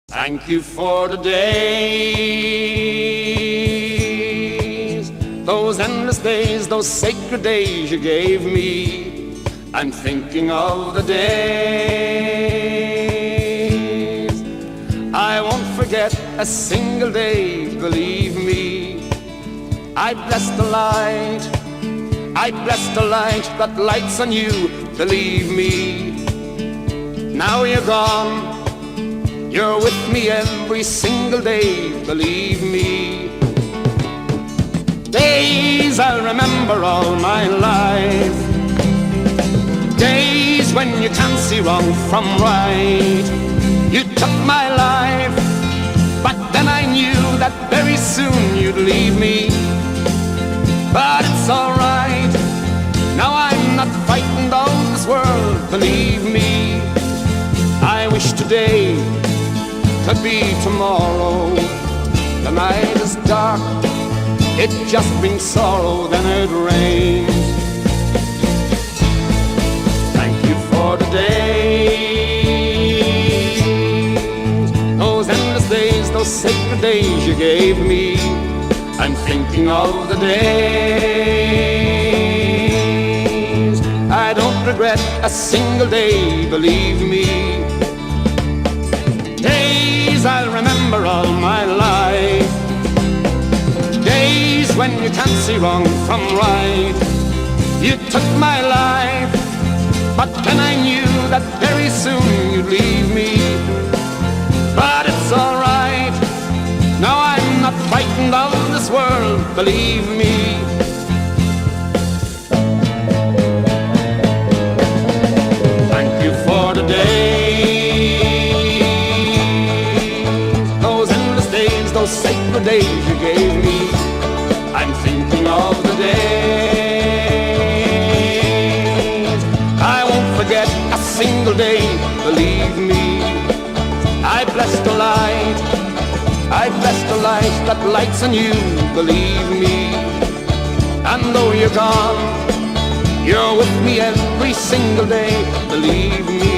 Thank you for the days, those endless days, those sacred days you gave me. I'm thinking of the days I won't forget a single day, believe me. I bless the light, I bless the light that lights on you, believe me. Now you're gone, you're with me every single day, believe me. Days I'll remember all my life, days when you can't see wrong from right. You took my life, but then I knew that very soon you'd leave me. But it's alright, now I'm not frightened of this world, believe me. I wish today could be tomorrow. The night is dark, it just brings sorrow, then it rains. Thank you for the days, those endless days, those sacred days you gave me. I'm thinking of the days I don't regret a single day, believe me. Days I'll remember all my life, days when you can't see wrong from right. You took my life, but then I knew that very soon you'd leave me. But it's alright, now I'm not frightened of this world, believe me. Thank you for the days, those endless days, those sacred days you gave me. I'm thinking of the days I won't forget a single day, believe me. I bless the light, I bless the light that lights on you, believe me. And though you're gone, you're with me every single day, believe me.